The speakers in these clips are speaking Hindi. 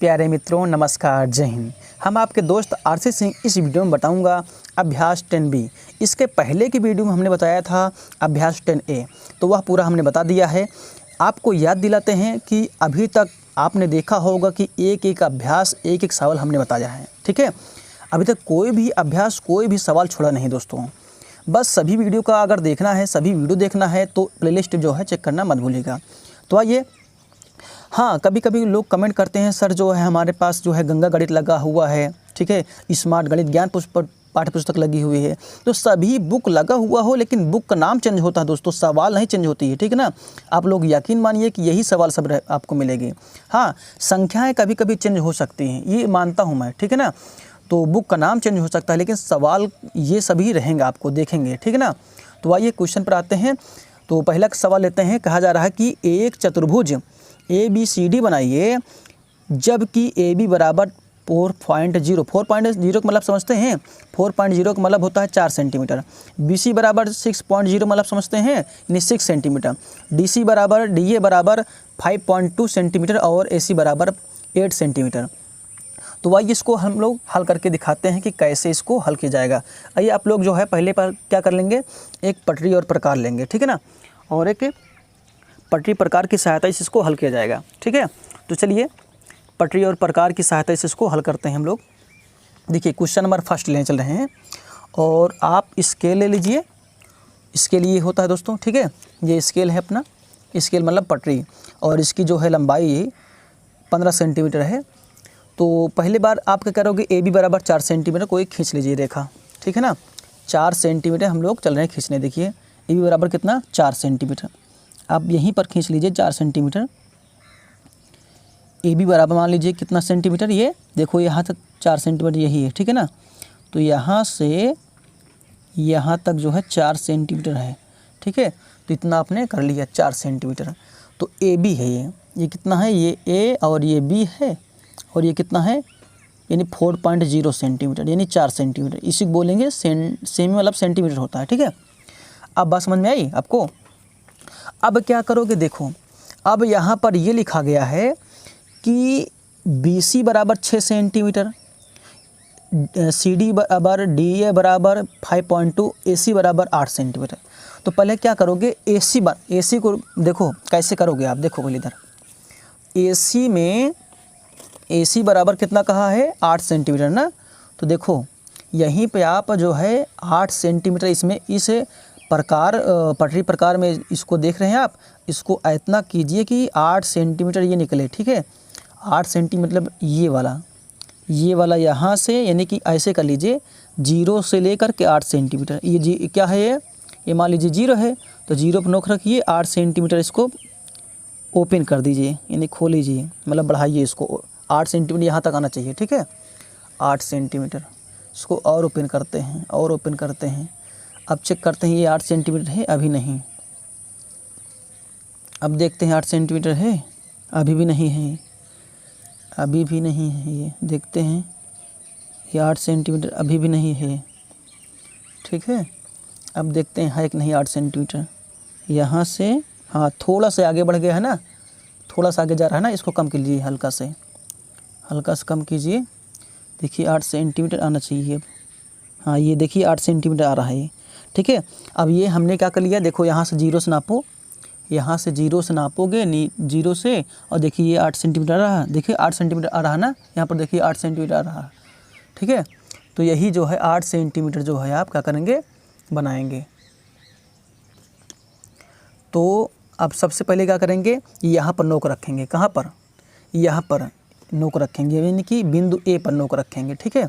प्यारे मित्रों नमस्कार, जय हिंद। हम आपके दोस्त आरसी सिंह इस वीडियो में बताऊंगा अभ्यास 10B। इसके पहले की वीडियो में हमने बताया था अभ्यास 10A, तो वह पूरा हमने बता दिया है। आपको याद दिलाते हैं कि अभी तक आपने देखा होगा कि एक एक अभ्यास एक एक सवाल हमने बताया है, ठीक है। अभी तक कोई भी अभ्यास कोई भी सवाल छोड़ा नहीं दोस्तों। बस सभी वीडियो का अगर देखना है, सभी वीडियो देखना है तो प्लेलिस्ट जो है चेक करना मत भूलिएगा। तो आइए, हाँ, कभी कभी लोग कमेंट करते हैं सर जो है हमारे पास जो है गंगा गणित लगा हुआ है, ठीक है, स्मार्ट गणित ज्ञान पाठ्य पुस्तक लगी हुई है। तो सभी बुक लगा हुआ हो लेकिन बुक का नाम चेंज होता है दोस्तों, सवाल नहीं चेंज होती है, ठीक है ना। आप लोग यकीन मानिए कि यही सवाल सब आपको मिलेंगे। हाँ, संख्याएं कभी कभी चेंज हो सकती हैं, ये मानता हूँ मैं, ठीक है ना। तो बुक का नाम चेंज हो सकता है लेकिन सवाल ये सभी रहेंगे, आपको देखेंगे, ठीक है ना। तो आइए क्वेश्चन पर आते हैं। तो पहला सवाल लेते हैं। कहा जा रहा है कि एक चतुर्भुज ABCD बनाइए जबकि AB बराबर 4.0 का मतलब समझते हैं, 4.0 का मतलब होता है 4 सेंटीमीटर। BC बराबर 6.0 मतलब समझते हैं, यानी 6 सेंटीमीटर। DA बराबर 5.2 सेंटीमीटर और AC बराबर 8 सेंटीमीटर। तो वही इसको हम लोग हल करके दिखाते हैं कि कैसे इसको हल किया जाएगा। आइए आप लोग जो है पहले पर क्या कर लेंगे, एक पटरी और प्रकार लेंगे, ठीक है ना, और एक पटरी प्रकार की सहायता से इसको हल किया जाएगा, ठीक है। तो चलिए पटरी और प्रकार की सहायता से इसको हल करते हैं हम लोग। देखिए क्वेश्चन नंबर फर्स्ट लेने चल रहे हैं और आप स्केल ले लीजिए। स्केल ये होता है दोस्तों, ठीक है, ये स्केल है अपना, स्केल मतलब पटरी, और इसकी जो है लंबाई 15 सेंटीमीटर है। तो पहली बार आप क्या करोगे, AB बराबर 4 सेंटीमीटर को एक खींच लीजिए रेखा, ठीक है ना। 4 सेंटीमीटर हम लोग चल रहे हैं खींचने। देखिए AB बराबर कितना, 4 सेंटीमीटर। आप यहीं पर खींच लीजिए 4 सेंटीमीटर। AB बराबर मान लीजिए कितना सेंटीमीटर, ये देखो यहाँ तक 4 सेंटीमीटर यही है, ठीक है ना। तो यहाँ से यहाँ तक जो है 4 सेंटीमीटर है, ठीक है। तो इतना आपने कर लिया 4 सेंटीमीटर। तो AB है, ये कितना है, ये A और ये B है, और ये कितना है, यानी 4.0 सेंटीमीटर, यानी 4 सेंटीमीटर। इसी को बोलेंगे सेमी मतलब सेंटीमीटर होता है, ठीक है। अब बात समझ में आई आपको। अब क्या करोगे, देखो अब यहाँ पर ये लिखा गया है कि BC बराबर 6 सेंटीमीटर, CD बराबर DA बराबर 5.2, AC बराबर 8 सेंटीमीटर। तो पहले क्या करोगे, AC को देखो कैसे करोगे आप, देखो पहले इधर AC में AC बराबर कितना कहा है, 8 सेंटीमीटर ना। तो देखो यहीं पे आप जो है 8 सेंटीमीटर इसमें इस प्रकार पटरी प्रकार में इसको देख रहे हैं आप, इसको इतना कीजिए कि 8 सेंटीमीटर ये निकले, ठीक है। 8 सेंटीमीटर मतलब ये वाला यहाँ से, यानी कि ऐसे कर लीजिए 0 से लेकर के 8 सेंटीमीटर। ये क्या है, ये मान लीजिए 0 है, तो 0 पर नोक रखिए, 8 सेंटीमीटर इसको ओपन कर दीजिए, यानी खोल लीजिए, मतलब बढ़ाइए इसको, 8 सेंटीमीटर यहाँ तक आना चाहिए, ठीक है। 8 सेंटीमीटर इसको और ओपन करते हैं, और ओपन करते हैं। अब चेक करते हैं ये 8 सेंटीमीटर है, अभी नहीं। अब देखते हैं 8 सेंटीमीटर है, अभी भी नहीं है, अभी भी नहीं है। ये देखते हैं, ये 8 सेंटीमीटर अभी भी नहीं है, ठीक है। अब देखते हैं है कि नहीं 8 सेंटीमीटर। यहाँ से हाँ थोड़ा सा आगे बढ़ गया है ना, थोड़ा सा आगे जा रहा है ना, इसको कम कीजिए, हल्का से कम कीजिए। देखिए 8 सेंटीमीटर आना चाहिए अब। हाँ ये देखिए 8 सेंटीमीटर आ रहा है, ठीक है। अब ये हमने क्या कर लिया, देखो यहाँ से 0 से नापो, यहाँ से 0 से नापोगे 0 से, और देखिए ये 8 सेंटीमीटर आ रहा है, देखिए 8 सेंटीमीटर आ रहा है ना, यहाँ पर देखिए 8 सेंटीमीटर आ रहा है, ठीक है। तो यही जो है 8 सेंटीमीटर जो है आप क्या करेंगे, बनाएंगे। तो अब सबसे पहले क्या करेंगे, यहाँ पर नोक रखेंगे, कहाँ पर, यहाँ पर नोक रखेंगे, यानी कि बिंदु A पर नोक रखेंगे, ठीक है।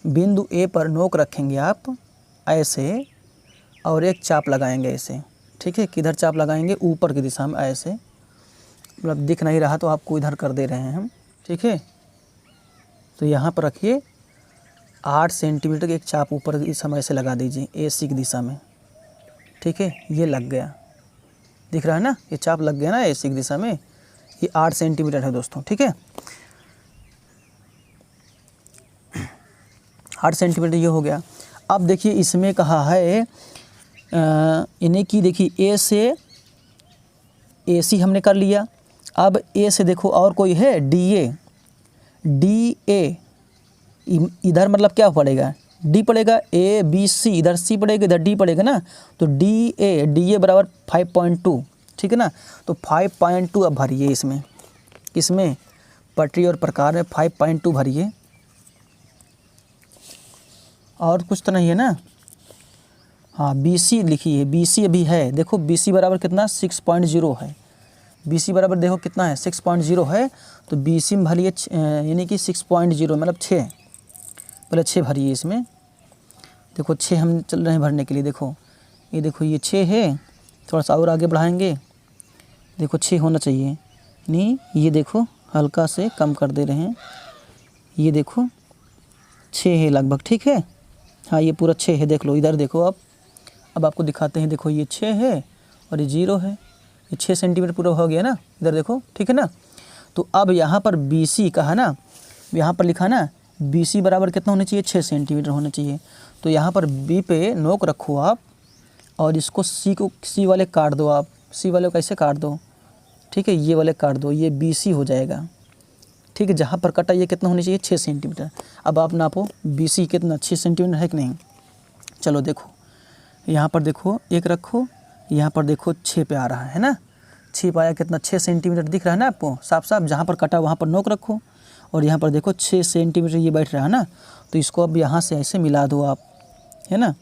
बिंदु A पर नोक रखेंगे आप ऐसे, और एक चाप लगाएंगे ऐसे, ठीक है। किधर चाप लगाएंगे, ऊपर की दिशा में ऐसे, मतलब दिख नहीं रहा तो आपको इधर कर दे रहे हैं हम, ठीक है। तो यहाँ पर रखिए 8 सेंटीमीटर की एक चाप ऊपर इस समय से लगा दीजिए AC की दिशा में, ठीक है। ये लग गया, दिख रहा है ना, ये चाप लग गया ना AC की दिशा में। ये 8 सेंटीमीटर है दोस्तों, ठीक है। 8 सेंटीमीटर ये हो गया। अब देखिए इसमें कहा है इन्हें कि देखिए A से AC हमने कर लिया। अब A से देखो और कोई है DA, डी ए, इधर मतलब क्या पड़ेगा, डी पड़ेगा, ए बी सी, इधर सी पड़ेगा, इधर डी पड़ेगा ना, तो डी ए बराबर 5.2, ठीक है ना। तो 5.2 अब भरिए इसमें, किसमें, पटरी और प्रकार में 5.2 भरिए, और कुछ तो नहीं है ना। हाँ बी सी लिखिए, बी सी अभी है, देखो बी सी बराबर कितना 6.0 है, बी सी बराबर देखो कितना है 6.0 है, तो बी सी में भरिए यानी कि 6.0 मतलब 6, पहले 6 भरिए इसमें, देखो 6 हम चल रहे हैं भरने के लिए, देखो ये 6 है, थोड़ा सा और आगे बढ़ाएंगे, देखो 6 होना चाहिए, नहीं ये देखो हल्का से कम कर दे रहे हैं, ये देखो 6 है लगभग, ठीक है। हाँ ये पूरा 6 है, देख लो इधर देखो अब आपको दिखाते हैं, देखो ये 6 है और ये 0 है, ये 6 सेंटीमीटर पूरा हो गया ना, इधर देखो, ठीक है ना। तो अब यहाँ पर बी सी कहा ना, यहाँ पर लिखा ना बी सी बराबर कितना होना चाहिए, 6 सेंटीमीटर होना चाहिए। तो यहाँ पर बी पे नोक रखो आप, और इसको सी वाले काट दो आप, सी वाले को कैसे काट दो, ठीक है, ये वाले काट दो, ये बी सी हो जाएगा, ठीक है। जहाँ पर कटा ये कितना होना चाहिए, 6 सेंटीमीटर। अब आप नापो बी सी कितना, 6 सेंटीमीटर है कि नहीं। चलो देखो यहाँ पर देखो एक रखो, यहाँ पर देखो 6 पे आ रहा है ना, 6 पे आया, कितना 6 सेंटीमीटर दिख रहा है ना आपको साफ साफ, जहाँ पर कटा वहाँ पर नोक रखो, और यहाँ पर देखो 6 सेंटीमीटर ये बैठ रहा है ना, तो इसको अब यहाँ से ऐसे मिला दो आप, है ना,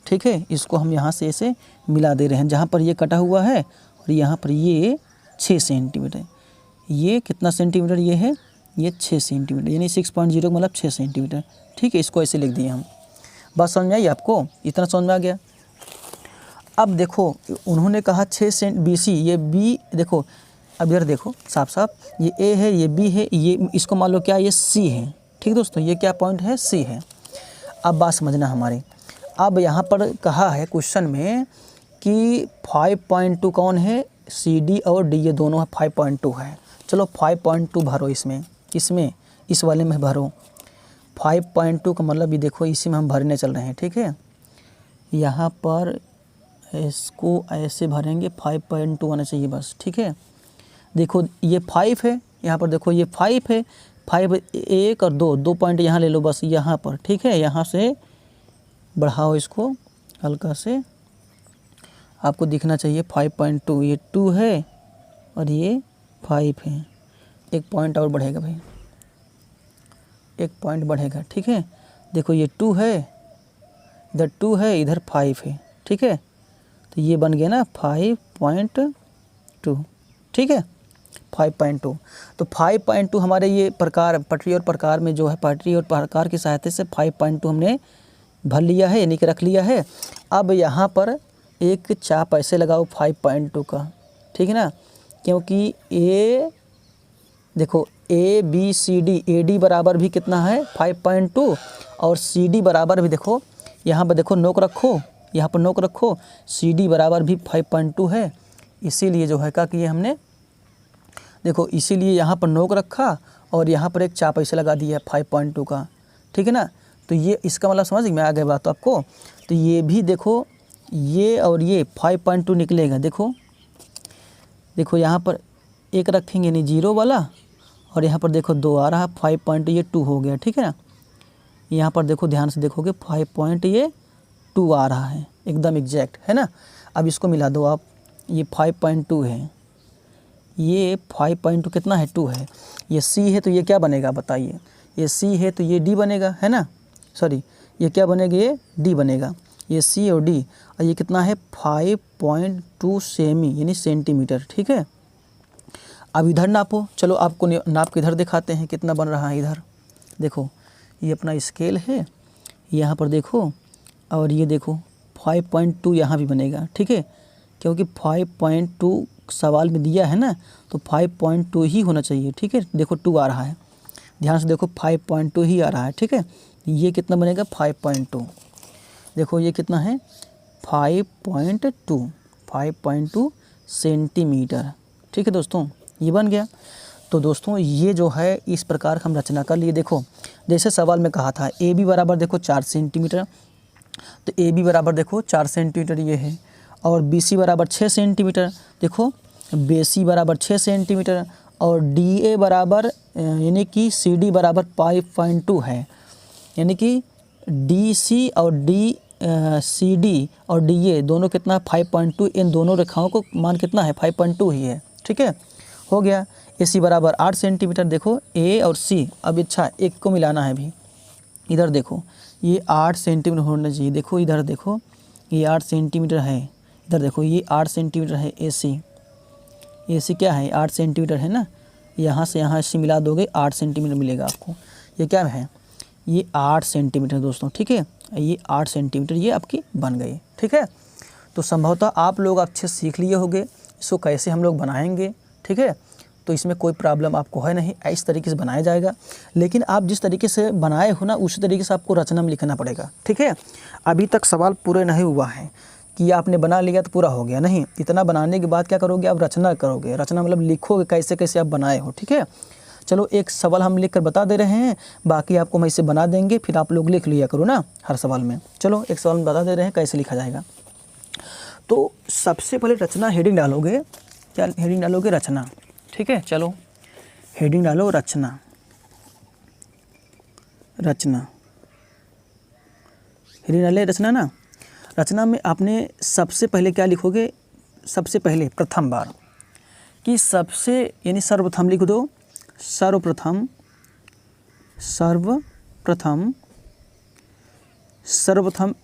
ठीक है। इसको हम यहाँ से ऐसे मिला दे रहे हैं, जहाँ पर ये कटा हुआ है और यहाँ पर ये 6 सेंटीमीटर, ये कितना सेंटीमीटर ये है, ये 6 सेंटीमीटर, यानी 6.0 मतलब 6 सेंटीमीटर, ठीक है। इसको ऐसे लिख दिए हम, बात समझ में आई आपको, इतना समझ में आ गया। अब देखो उन्होंने कहा 6 सेंट बी सी, ये बी देखो, अब इधर देखो साफ साफ, ये ए है, ये बी है, ये इसको मान लो क्या, ये सी है, ठीक दोस्तों, ये क्या पॉइंट है, सी है। अब बात समझना हमारी, अब यहाँ पर कहा है क्वेश्चन में कि 5.2 कौन है, सी डी और डी, ये दोनों है 5.2 है। चलो 5.2 भरो इसमें, इस वाले में भरो 5.2 का मतलब ये देखो, इसी में हम भरने चल रहे हैं, ठीक है। यहाँ पर इसको ऐसे भरेंगे, 5.2 आना चाहिए बस, ठीक है। देखो ये 5 है, यहाँ पर देखो ये 5 है, 5 1 और 2 पॉइंट यहाँ ले लो बस, यहाँ पर, ठीक है। यहाँ से बढ़ाओ इसको हल्का से, आपको दिखना चाहिए 5.2, ये 2 है और ये 5 है, एक पॉइंट और बढ़ेगा भाई, एक पॉइंट बढ़ेगा, ठीक है। देखो ये 2 है, इधर 2 है, इधर 5 है, ठीक है। तो ये बन गया ना 5.2, ठीक है, 5.2। तो 5.2 हमारे ये प्रकार, पटरी और प्रकार में जो है, पटरी और प्रकार की सहायता से 5.2 हमने भर लिया है, यानी कि रख लिया है। अब यहाँ पर एक चाप ऐसे लगाओ 5.2 का, ठीक है ना, क्योंकि ए देखो A B C D, A D बराबर भी कितना है 5.2, और सी डी बराबर भी देखो, यहाँ पर देखो नोक रखो, यहाँ पर नोक रखो, सी डी बराबर भी 5.2 है। इसीलिए जो है क्या किए हमने, देखो इसीलिए यहाँ पर नोक रखा और यहाँ पर एक चाप ऐसे लगा दिया है 5.2 का, ठीक है ना। तो ये इसका मतलब समझ में आ गया बात तो आपको। तो ये भी देखो, ये और ये 5.2 निकलेगा, देखो यहाँ पर एक रखेंगे नहीं 0 वाला, और यहाँ पर देखो 2 आ रहा, 5. ये 2 हो गया, ठीक है ना। यहाँ पर देखो ध्यान से देखोगे 5.2 आ रहा है, एकदम एग्जैक्ट है ना। अब इसको मिला दो आप, ये 5.2 है, ये 5.2 कितना है, 2 है, ये सी है, तो ये क्या बनेगा बताइए, ये सी है तो ये डी बनेगा, है ना, सॉरी ये क्या बनेगा, ये डी बनेगा, ये सी और डी, और ये कितना है 5.2 सेमी यानी सेंटीमीटर, ठीक है। अब इधर नापो, चलो आपको नाप के इधर दिखाते हैं कितना बन रहा है। इधर देखो ये अपना स्केल है, यहाँ पर देखो, और ये देखो 5.2 यहाँ भी बनेगा, ठीक है, क्योंकि 5.2 सवाल में दिया है ना, तो 5.2 ही होना चाहिए, ठीक है। देखो 2 आ रहा है, ध्यान से देखो 5.2 ही आ रहा है, ठीक है। ये कितना बनेगा 5.2, देखो ये कितना है 5.2 सेंटीमीटर, ठीक है दोस्तों, ये बन गया। तो दोस्तों ये जो है इस प्रकार हम रचना कर लिए। देखो जैसे सवाल में कहा था ए बी बराबर देखो 4 सेंटीमीटर, तो ए बी बराबर देखो 4 सेंटीमीटर ये है, और बी सी बराबर 6 सेंटीमीटर, देखो बी सी बराबर 6 सेंटीमीटर, और डी ए बराबर यानी कि सी डी बराबर 5.2 है, यानी कि डी सी और डी सी डी और डी ए दोनों कितना 5.2, इन दोनों रेखाओं को मान कितना है 5.2 ही है। ठीक है, हो गया। ए सी बराबर 8 सेंटीमीटर। देखो ए और सी, अब अच्छा एक को मिलाना है अभी। इधर देखो ये 8 सेंटीमीटर होना चाहिए। देखो इधर देखो ये 8 सेंटीमीटर है, इधर देखो ये 8 सेंटीमीटर है। ए सी क्या है 8 सेंटीमीटर है ना, यहाँ से यहाँ से मिला दोगे 8 सेंटीमीटर मिलेगा आपको। ये क्या है, ये 8 सेंटीमीटर दोस्तों। ठीक है, ये 8 सेंटीमीटर ये आपकी बन गई। ठीक है, तो संभवतः आप लोग अच्छे सीख लिए होंगे इसको कैसे हम लोग बनाएंगे। ठीक है, तो इसमें कोई प्रॉब्लम आपको है नहीं, इस तरीके से बनाया जाएगा। लेकिन आप जिस तरीके से बनाए हो ना उसी तरीके से आपको रचना में लिखना पड़ेगा। ठीक है, अभी तक सवाल पूरे नहीं हुआ है कि आपने बना लिया तो पूरा हो गया, नहीं। इतना बनाने के बाद क्या करोगे, आप रचना करोगे। रचना मतलब लिखोगे कैसे कैसे आप बनाए हो। ठीक है, चलो एक सवाल हम लिख कर बता दे रहे हैं, बाकी आपको हम ऐसे बना देंगे, फिर आप लोग लिख लिया करो ना हर सवाल में। चलो एक सवाल में बता दे रहे हैं कैसे लिखा जाएगा। तो सबसे पहले रचना हेडिंग डालोगे। क्या हेडिंग डालोगे, रचना। ठीक है, चलो हेडिंग डालो रचना। हेडिंग डाले रचना ना। रचना में आपने सबसे पहले क्या लिखोगे, सबसे पहले प्रथम बार कि सबसे यानी सर्वप्रथम लिख दो। सर्वप्रथम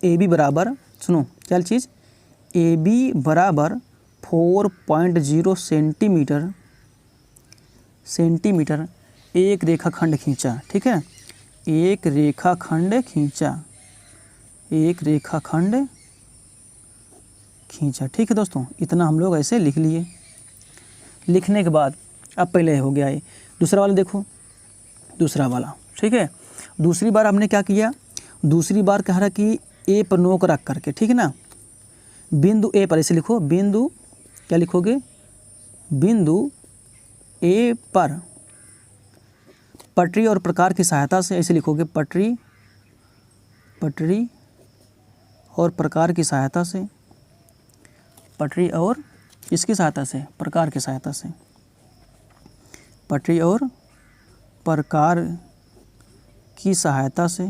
ए बी बराबर, सुनो क्या चीज़, ए बी बराबर 4.0 सेंटीमीटर एक रेखाखंड खींचा। ठीक है, एक रेखाखंड खींचा। ठीक है दोस्तों, इतना हम लोग ऐसे लिख लिए। लिखने के बाद अब पहले हो गया ये, दूसरा वाला देखो, दूसरा वाला। ठीक है, दूसरी बार हमने क्या किया, दूसरी बार कह रहा कि ए पर नोक रख करके, ठीक है ना, बिंदु ए पर ऐसे लिखो। बिंदु क्या लिखोगे, बिंदु ए पर पटरी और प्रकार की सहायता से, ऐसे लिखोगे पटरी और प्रकार की सहायता से, पटरी और इसकी सहायता से, प्रकार की सहायता से, पटरी और प्रकार की सहायता से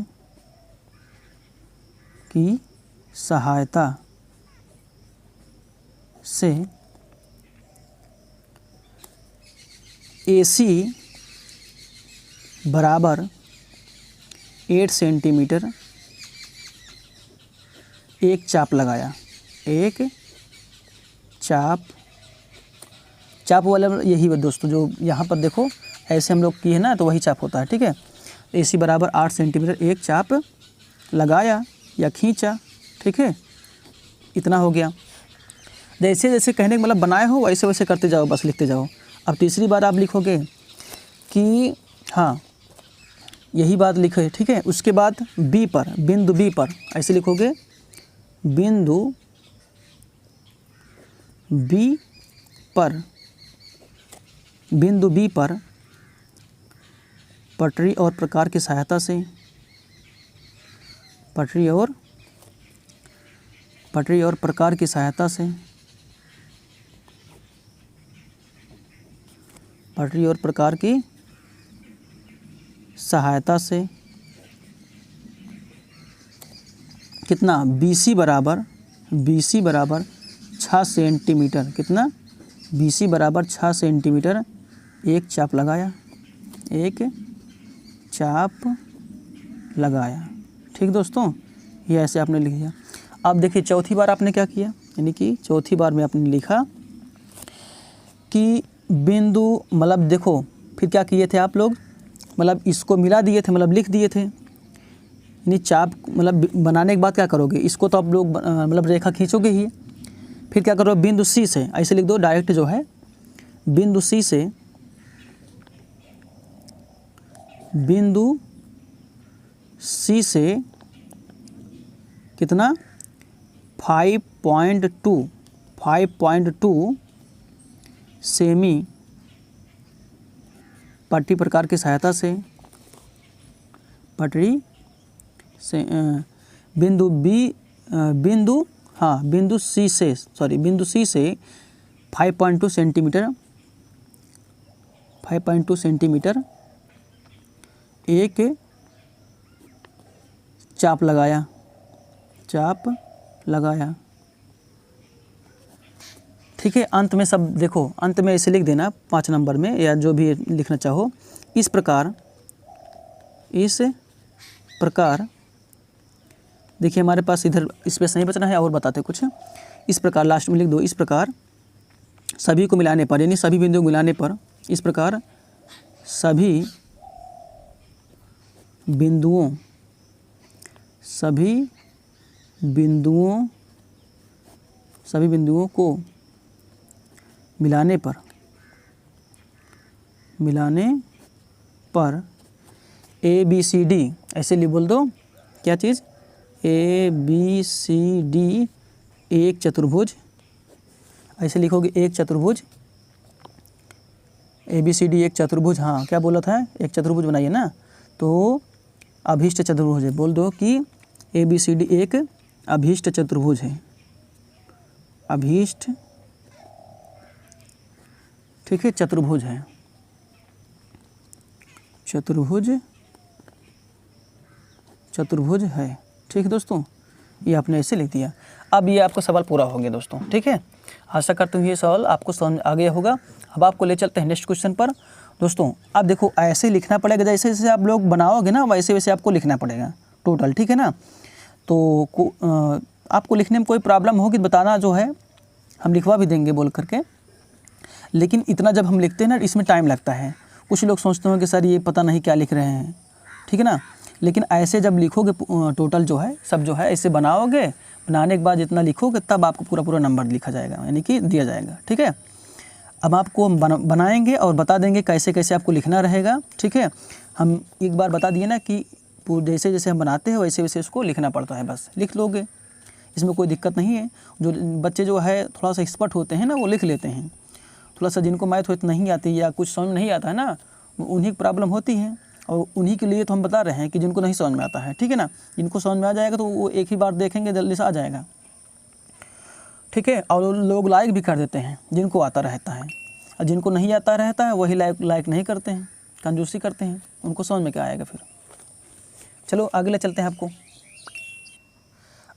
AC बराबर 8 सेंटीमीटर एक चाप लगाया। एक चाप वाला यही है दोस्तों, जो यहाँ पर देखो ऐसे हम लोग किए हैं ना, तो वही चाप होता है। ठीक है, AC बराबर 8 सेंटीमीटर एक चाप लगाया या खींचा। ठीक है, इतना हो गया। जैसे जैसे कहने का मतलब बनाए हो वैसे वैसे करते जाओ, बस लिखते जाओ। अब तीसरी बार आप लिखोगे कि हाँ यही बात लिखे। ठीक है, उसके बाद बी पर, बिंदु बी पर ऐसे लिखोगे, बिंदु बी पर पटरी और प्रकार की सहायता से, पटरी और प्रकार की सहायता से, पटरी और प्रकार की सहायता से कितना, BC बराबर 6 सेंटीमीटर, कितना, BC बराबर 6 सेंटीमीटर एक चाप लगाया, एक चाप लगाया। ठीक दोस्तों, ये ऐसे आपने लिख दिया। अब देखिए चौथी बार आपने क्या किया, यानी कि चौथी बार में आपने लिखा कि बिंदु, मतलब देखो फिर क्या किए थे आप लोग, मतलब इसको मिला दिए थे, मतलब लिख दिए थे। यानी चाप मतलब बनाने के बाद क्या करोगे, इसको तो आप लोग मतलब रेखा खींचोगे ही, फिर क्या करो, बिंदु C से ऐसे लिख दो डायरेक्ट, जो है बिंदु C से कितना 5.2 सेमी पटरी प्रकार की सहायता से, पटरी से बिंदु C से 5.2 सेंटीमीटर एक चाप लगाया, ठीक है। अंत में सब देखो, अंत में ऐसे लिख देना 5 नंबर में, या जो भी लिखना चाहो। इस प्रकार देखिए हमारे पास इधर स्पेस नहीं बचना है, और बताते कुछ। इस प्रकार लास्ट में लिख दो, इस प्रकार सभी को मिलाने पर, यानी सभी बिंदुओं को मिलाने पर, इस प्रकार सभी बिंदुओं को मिलाने पर ABCD ऐसे बोल दो, क्या चीज़, ABCD एक चतुर्भुज, ऐसे लिखोगे एक चतुर्भुज, ABCD एक चतुर्भुज। हाँ क्या बोला था, एक चतुर्भुज बनाइए ना, तो अभीष्ट चतुर्भुज है। बोल दो कि ABCD एक अभीष्ट चतुर्भुज है, अभीष्ट, ठीक है, चतुर्भुज है, चतुर्भुज है, ठीक है दोस्तों। ये आपने ऐसे लिख दिया। अब ये आपका सवाल पूरा हो गया दोस्तों, ठीक है। आशा करते हैं ये सवाल आपको समझ आ गया होगा। अब आपको ले चलते हैं नेक्स्ट क्वेश्चन पर दोस्तों। अब देखो ऐसे लिखना पड़ेगा, जैसे जैसे आप लोग बनाओगे ना वैसे वैसे आपको लिखना पड़ेगा टोटल, ठीक है ना। तो आपको लिखने में कोई प्रॉब्लम होगी बताना, जो है हम लिखवा भी देंगे बोल करके। लेकिन इतना जब हम लिखते हैं ना, इसमें टाइम लगता है। कुछ लोग सोचते हैं कि सर ये पता नहीं क्या लिख रहे हैं, ठीक है ना। लेकिन ऐसे जब लिखोगे टोटल जो है सब जो है ऐसे बनाओगे, बनाने के बाद जितना लिखोगे तब आपको पूरा पूरा नंबर लिखा जाएगा, यानी कि दिया जाएगा, ठीक है। अब आपको बनाएंगे और बता देंगे कैसे कैसे आपको लिखना रहेगा, ठीक है। हम एक बार बता दिए ना कि जैसे जैसे हम बनाते हैं वैसे वैसे उसको लिखना पड़ता है, बस लिख लोगे, इसमें कोई दिक्कत नहीं है। जो बच्चे जो है थोड़ा सा एक्सपर्ट होते हैं ना, वो लिख लेते हैं। थोड़ा सा जिनको मैथ वैथ नहीं आती या कुछ समझ नहीं आता है ना, उन्हीं की प्रॉब्लम होती है, और उन्हीं के लिए तो हम बता रहे हैं कि जिनको नहीं समझ में आता है, ठीक है ना। जिनको समझ में आ जाएगा तो वो एक ही बार देखेंगे, जल्दी से आ जाएगा, ठीक है। और लोग लाइक भी कर देते हैं जिनको आता रहता है, और जिनको नहीं आता रहता है वही लाइक नहीं करते हैं, कंजूसी करते हैं, उनको समझ में क्या आएगा फिर। चलो आगे ले चलते हैं आपको।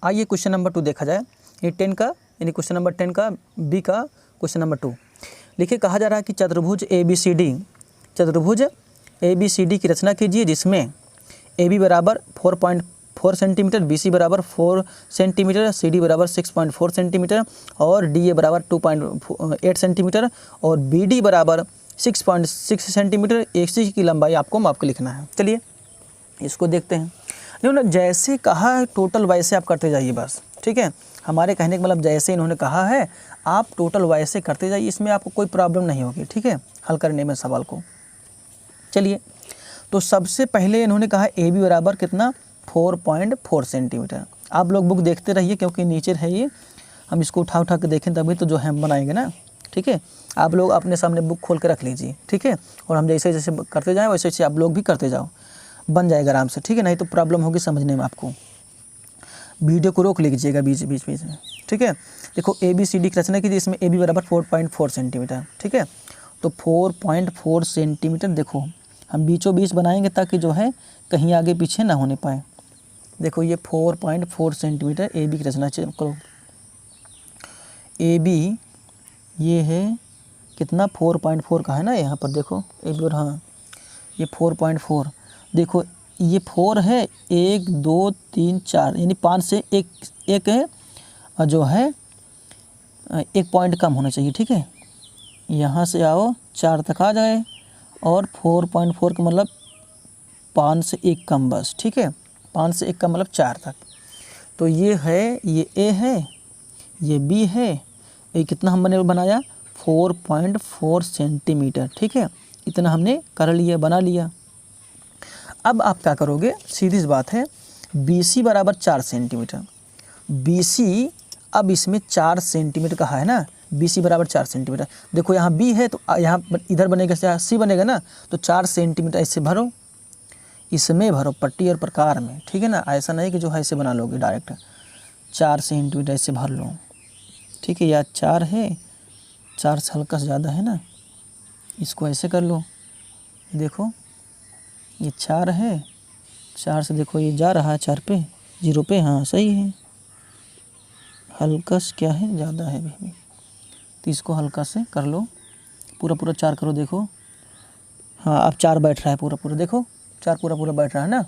आइए क्वेश्चन नंबर 2 देखा जाए। ये 10 का, यानी क्वेश्चन नंबर 10 का बी का क्वेश्चन नंबर 2 लिखिए। कहा जा रहा है कि चतुर्भुज ABCD की रचना कीजिए, जिसमें AB बराबर 4.4 सेंटीमीटर, BC बराबर 4 सेंटीमीटर, CD बराबर 6.4 सेंटीमीटर और DA बराबर 2.8 सेंटीमीटर और BD बराबर 6.6 सेंटीमीटर। AC की लंबाई आपको माप के लिखना है। चलिए इसको देखते हैं। इन्होंने जैसे कहा है टोटल वैसे आप करते जाइए बस, ठीक है। हमारे कहने का मतलब जैसे इन्होंने कहा है आप टोटल वैसे करते जाइए, इसमें आपको कोई प्रॉब्लम नहीं होगी, ठीक है, हल करने में सवाल को। चलिए तो सबसे पहले इन्होंने कहा AB बराबर कितना, 4.4 सेंटीमीटर। आप लोग बुक देखते रहिए क्योंकि नीचे है ये, हम इसको उठा के देखें तभी तो जो है हम बनाएंगे ना, ठीक है। आप लोग अपने सामने बुक खोल के रख लीजिए, ठीक है, और हम जैसे जैसे करते जाएँ वैसे वैसे आप लोग भी करते जाओ, बन जाएगा आराम से, ठीक है। नहीं तो प्रॉब्लम होगी समझने में आपको। वीडियो को रोक लीजिएगा बीच में, ठीक है। देखो ABCD की रचना कीजिए, इसमें AB बराबर 4.4 सेंटीमीटर, ठीक है। तो 4.4 सेंटीमीटर देखो हम बीचों बीच बनाएंगे ताकि जो है कहीं आगे पीछे ना होने पाए। देखो ये 4.4 सेंटीमीटर AB की रचना करो। AB ये है कितना, 4.4 का है ना, यहाँ पर देखो AB, और हाँ ये 4.4, देखो ये 4 है, 1 2 3 4, यानी 5 से एक जो है 1 पॉइंट कम होना चाहिए, ठीक है। यहाँ से आओ 4 तक आ जाए, और 4.4 का मतलब 5 से 1 कम बस, ठीक है। 5 से 1 कम मतलब 4 तक। तो ये है, ये A है, ये B है, ये कितना हमने बनाया 4.4 सेंटीमीटर, ठीक है। इतना हमने कर लिया, बना लिया। अब आप क्या करोगे, सीधी सी बात है, BC बराबर 4 सेंटीमीटर, BC अब इसमें 4 सेंटीमीटर कहा है ना, BC बराबर 4 सेंटीमीटर। देखो यहाँ B है तो यहाँ इधर बनेगा C बनेगा ना, तो 4 सेंटीमीटर ऐसे भरो, इसमें भरो पट्टी और प्रकार में, ठीक है ना। ऐसा नहीं कि जो है ऐसे बना लोगे डायरेक्ट, 4 सेंटीमीटर ऐसे भर लो, ठीक है। या 4 है, 4 से हल्का से ज़्यादा है ना, इसको ऐसे कर लो, देखो ये 4 है, 4 से देखो ये जा रहा है 4 पे, 0 पे, हाँ सही है। हल्का से क्या है, ज़्यादा है भी, तो इसको हल्का से कर लो, पूरा पूरा 4 करो, देखो हाँ अब 4 बैठ रहा है पूरा पूरा, देखो 4 पूरा पूरा बैठ रहा है ना,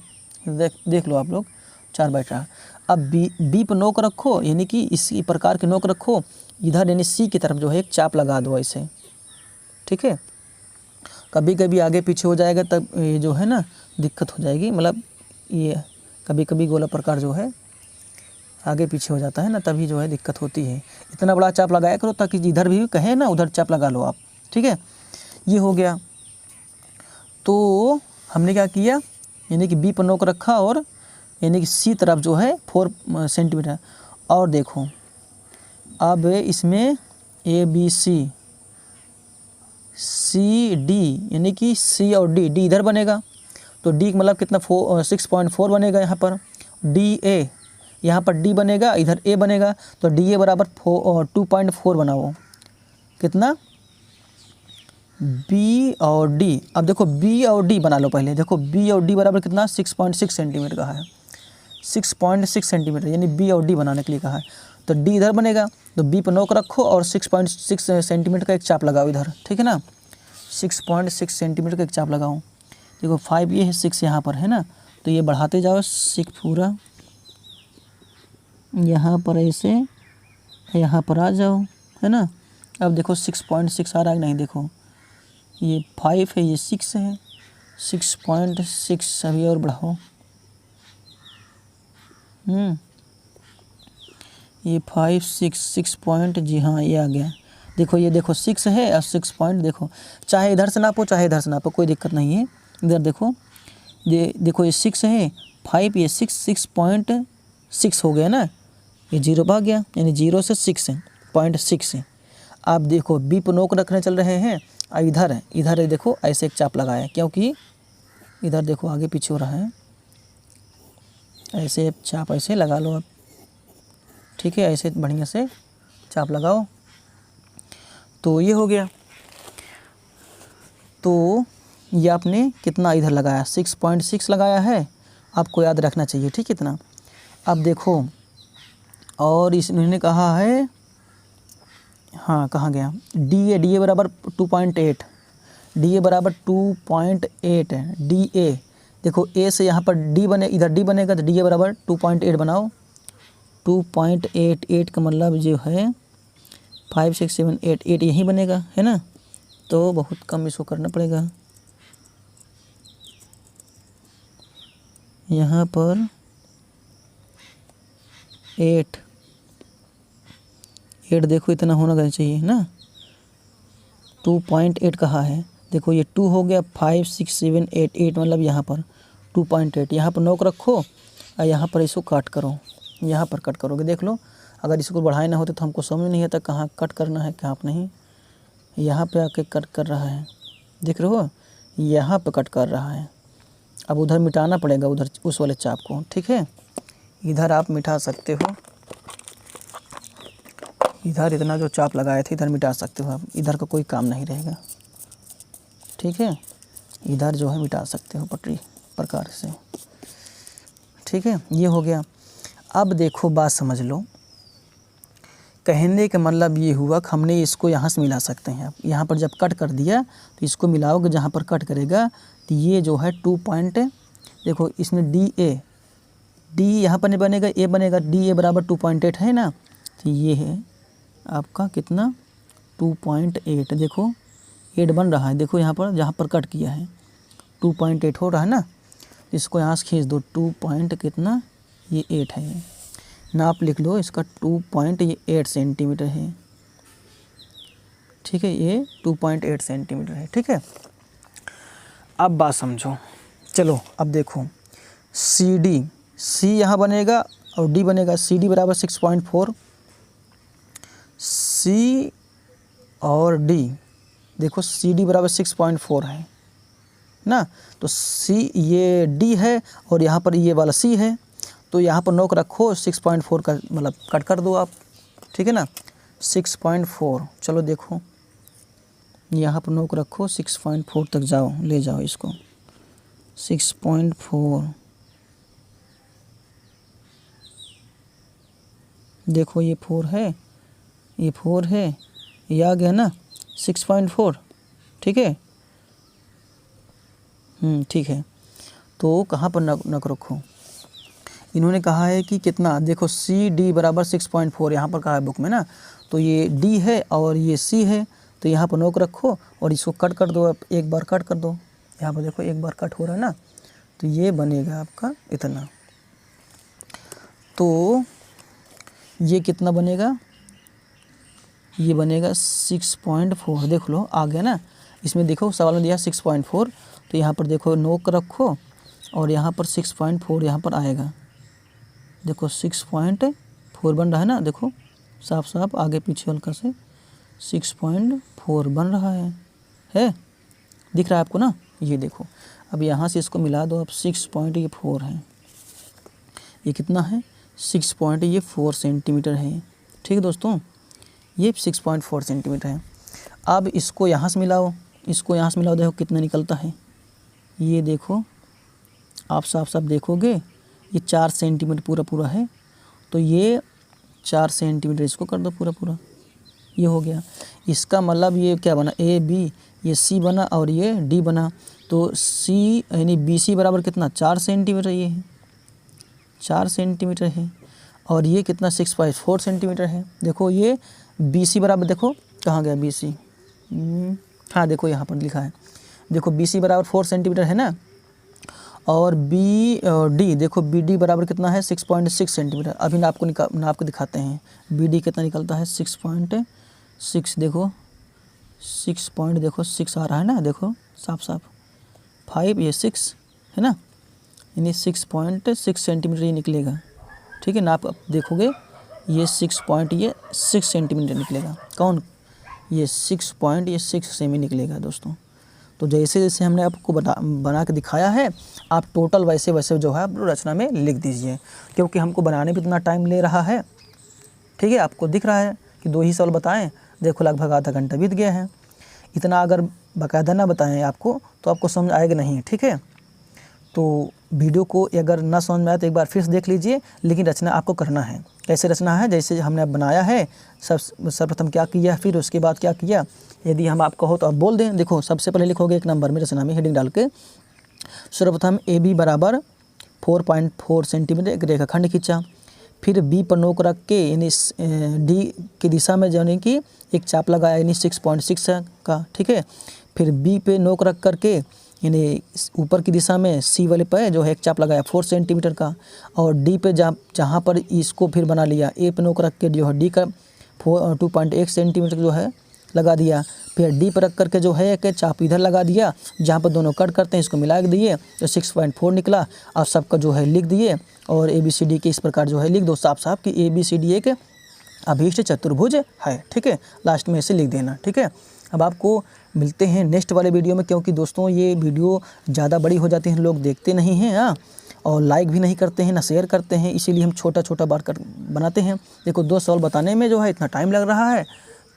देख लो आप लोग 4 बैठ रहा है। अब बी पर नोक रखो, यानी कि इसी प्रकार के नोक रखो इधर, यानी सी की तरफ जो है एक चाप लगा दो ऐसे, ठीक है। कभी कभी आगे पीछे हो जाएगा तब ये जो है ना दिक्कत हो जाएगी, मतलब ये कभी कभी गोला प्रकार जो है आगे पीछे हो जाता है ना, तभी जो है दिक्कत होती है। इतना बड़ा चाप लगाया करो ताकि इधर भी कहे ना उधर चाप लगा लो आप, ठीक है। ये हो गया। तो हमने क्या किया, यानी कि बी पर नोक रखा और यानी कि सी तरफ जो है 4 सेंटीमीटर। और देखो अब इसमें ए बी सी डी, यानी कि सी और डी इधर बनेगा, तो डी मतलब कितना 6.4 बनेगा यहाँ पर। डी ए यहाँ पर डी बनेगा, इधर ए बनेगा, तो डी ए बराबर 2.4 बनाओ, कितना बी और डी। अब देखो बी और डी बना लो पहले, देखो बी और डी बराबर कितना 6.6 सेंटीमीटर का है, 6.6 सेंटीमीटर, यानी बी और डी बनाने के लिए कहा है। तो डी इधर बनेगा, तो बी पर नोक रखो और 6.6 सेंटीमीटर का एक चाप लगाओ इधर, ठीक है ना। 6.6 सेंटीमीटर का एक चाप लगाओ। देखो 5 ये है, 6 यहाँ पर है ना, तो ये बढ़ाते जाओ 6 पूरा, यहाँ पर ऐसे यहाँ पर आ जाओ, है ना। अब देखो 6.6 आ रहा है नहीं, देखो ये 5 है, ये 6 है, 6.6 अभी और बढ़ाओ, ये 5 6 पॉइंट, जी हाँ ये आ गया। देखो ये देखो 6 है और 6 पॉइंट, देखो चाहे इधर से नापो चाहे इधर से नापो कोई दिक्कत नहीं है। इधर देखो ये देखो ये 6 है, 5 ये 6.6 हो गया ना, ये 0 भाग गया, यानी 0 से 6 है, 0.6 है। आप देखो बी पर नोक रखने चल रहे हैं और इधर देखो ऐसे एक चाप लगाया, क्योंकि इधर देखो आगे पीछे हो रहा है, ऐसे चाप ऐसे लगा लो आप, ठीक है, ऐसे बढ़िया से चाप लगाओ। तो ये हो गया। तो ये आपने कितना इधर लगाया, 6.6 लगाया है, आपको याद रखना चाहिए, ठीक है इतना। अब देखो और इन्होंने कहा है, हाँ कहाँ गया, डी ए बराबर 2.8, डी ए बराबर 2.8 है, डी ए देखो ए से यहाँ पर डी बने, इधर डी बनेगा, तो डी ए बराबर 2.8 बनाओ। 2.88 का मतलब जो है 5 6 7 8 यहीं बनेगा, है ना। तो बहुत कम इसको करना पड़ेगा, यहाँ पर 8 देखो इतना होना चाहिए ना, 2.8 कहा है, देखो ये 2 हो गया, 5 6 7 8 मतलब यहाँ पर 2.8, यहाँ पर नोक रखो और यहाँ पर इसको काट करो, यहाँ पर कट करोगे, देख लो। अगर इसको बढ़ाए ना होते तो हमको समझ नहीं आता कहाँ कट करना है कहाँ पर नहीं। यहाँ पे आके कट कर रहा है, देख रहे हो, यहाँ पे कट कर रहा है। अब उधर मिटाना पड़ेगा, उधर उस वाले चाप को, ठीक है। इधर आप मिटा सकते हो, इधर इतना जो चाप लगाए थे इधर मिटा सकते हो आप, इधर का कोई काम नहीं रहेगा, ठीक है। इधर जो है मिटा सकते हो पटरी प्रकार से, ठीक है। ये हो गया। अब देखो बात समझ लो, कहने का मतलब ये हुआ कि हमने इसको यहाँ से मिला सकते हैं। आप यहाँ पर जब कट कर दिया तो इसको मिलाओगे, जहाँ पर कट करेगा तो ये जो है 2 पॉइंट, देखो इसमें डी यहाँ पर नहीं बनेगा, ए बनेगा, डी ए बराबर 2.8 है ना, तो ये है आपका कितना 2.8, देखो 8 बन रहा है, देखो यहाँ पर जहाँ पर कट किया है 2.8 हो रहा है ना, इसको यहाँ से खींच दो, 2 पॉइंट कितना, ये 8 है, ये नाप लिख लो इसका, 2.8 सेंटीमीटर है, ठीक है, ये 2.8 सेंटीमीटर है, ठीक है। अब बात समझो, चलो अब देखो सी यहाँ बनेगा और डी बनेगा, सी डी बराबर 6.4, सी और डी देखो सी डी बराबर 6.4 है ना, तो सी ये डी है और यहाँ पर ये वाला सी है, तो यहाँ पर नोक रखो 6.4 का मतलब कट कर दो आप, ठीक है ना। 6.4 चलो देखो यहाँ पर नोक रखो 6.4 तक जाओ, ले जाओ इसको, 6.4 देखो ये 4 है, ये 4 है, ये आ गया ना 6.4। ठीक है, ठीक है। तो कहाँ पर नक रखो, इन्होंने कहा है कि कितना, देखो सी डी बराबर 6.4 यहाँ पर कहा है बुक में ना, तो ये डी है और ये सी है, तो यहाँ पर नोक रखो और इसको कट कर दो। अब एक बार कट कर दो, यहाँ पर देखो एक बार कट हो रहा है ना, तो ये बनेगा आपका इतना। तो ये कितना बनेगा, ये बनेगा 6.4। देख लो आ गया ना, इसमें देखो सवाल में दिया 6.4, तो यहाँ पर देखो नोक रखो और यहाँ पर 6.4 यहाँ पर आएगा। देखो 6.4 बन रहा है ना, देखो साफ साफ आगे पीछे हल्का से 6.4 बन रहा है दिख रहा है आपको ना। ये देखो अब यहाँ से इसको मिला दो, अब 6.4 है, ये कितना है 6.4 सेंटीमीटर है। ठीक है दोस्तों, ये 6.4 सेंटीमीटर है। अब इसको यहाँ से मिलाओ, इसको यहाँ से मिलाओ, देखो कितना निकलता है। ये देखो आप साफ साफ देखोगे ये 4 सेंटीमीटर पूरा है, तो ये 4 सेंटीमीटर इसको कर दो पूरा, ये हो गया। इसका मतलब ये क्या बना, ए बी, ये सी बना और ये डी बना। तो सी यानी बी सी बराबर कितना 4 सेंटीमीटर, ये है 4 सेंटीमीटर है, और ये कितना 6.4 सेंटीमीटर है। देखो ये बी सी बराबर, देखो कहाँ गया बी सी, हाँ देखो यहाँ पर लिखा है, देखो बी सी बराबर 4 सेंटीमीटर है ना, और बी डी देखो बी डी बराबर कितना है 6.6 सेंटीमीटर। अभी नाप को दिखाते हैं, बी डी कितना निकलता है 6.6। देखो 6 आ रहा है ना, देखो साफ साफ 5, ये 6 है ना, यानी 6.6 सेंटीमीटर ये निकलेगा। ठीक है, नाप आप देखोगे ये 6 सेंटीमीटर निकलेगा। कौन, ये 6 सेमी निकलेगा दोस्तों। तो जैसे जैसे हमने आपको बना के दिखाया है, आप टोटल वैसे वैसे जो है आप रचना में लिख दीजिए, क्योंकि हमको बनाने में इतना टाइम ले रहा है। ठीक है, आपको दिख रहा है कि 2 ही सवाल बताएं, देखो लगभग आधा घंटा बीत गया है। इतना अगर बाकायदा ना बताएं आपको तो आपको समझ आएगा नहीं। ठीक है, तो वीडियो को अगर ना समझ में आए तो एक बार फिर से देख लीजिए, लेकिन रचना आपको करना है। कैसे रचना है, जैसे हमने अब बनाया है, सर्वप्रथम क्या किया, फिर उसके बाद क्या किया। यदि हम आप कहो तो आप बोल दें। देखो सबसे पहले लिखोगे 1 नंबर में रचना में हेडिंग डाल के, सर्वप्रथम ए बी बराबर 4.4 सेंटीमीटर एक रेखाखंड खींचा। फिर बी पर नोक रख के यानी डी की दिशा में यानी कि एक चाप लगाया, यानी 6.6 का। ठीक है, फिर बी पे नोक रख करके यानी ऊपर की दिशा में सी वाले पे जो है एक चाप लगाया 4 सेंटीमीटर का, और डी पे जहाँ पर इसको फिर बना लिया, ए पे नोक रख के जो है डी का 2.1 सेंटीमीटर जो है लगा दिया। फिर डी पर रख करके जो है एक चाप इधर लगा दिया, जहाँ पर दोनों कट करते हैं इसको मिला के दिए, तो 6.4 निकला। अब सबका जो है लिख दिए, और ए बी सी डी के इस प्रकार जो है लिख दो साफ साफ कि ए बी सी डी एक अभीष्ट चतुर्भुज है। ठीक है, लास्ट में इसे लिख देना। ठीक है, अब आपको मिलते हैं नेक्स्ट वाले वीडियो में, क्योंकि दोस्तों ये वीडियो ज़्यादा बड़ी हो जाती है, लोग देखते नहीं हैं हाँ, और लाइक भी नहीं करते हैं ना शेयर करते हैं, इसीलिए हम छोटा बार कर बनाते हैं। देखो 2 सवाल बताने में जो है इतना टाइम लग रहा है,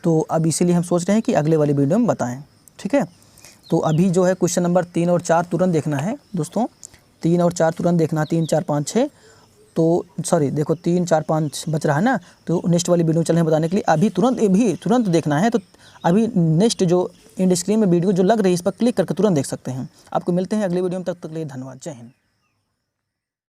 तो अब इसीलिए हम सोच रहे हैं कि अगले वाले वीडियो में बताएं। ठीक है, तो अभी जो है क्वेश्चन नंबर 3 और 4 तुरंत देखना है दोस्तों, 3 और 4 तुरंत देखना, 3 4 5 6, तो सॉरी देखो 3 4 5 बच रहा है ना, तो नेक्स्ट वाली वीडियो चल रहे हैं बताने के लिए। अभी तुरंत देखना है, तो अभी नेक्स्ट जो इंड स्क्रीन में वीडियो जो लग रही है इस पर क्लिक करके तुरंत देख सकते हैं। आपको मिलते हैं अगले वीडियो में, तब तक के लिए धन्यवाद, जय हिंद।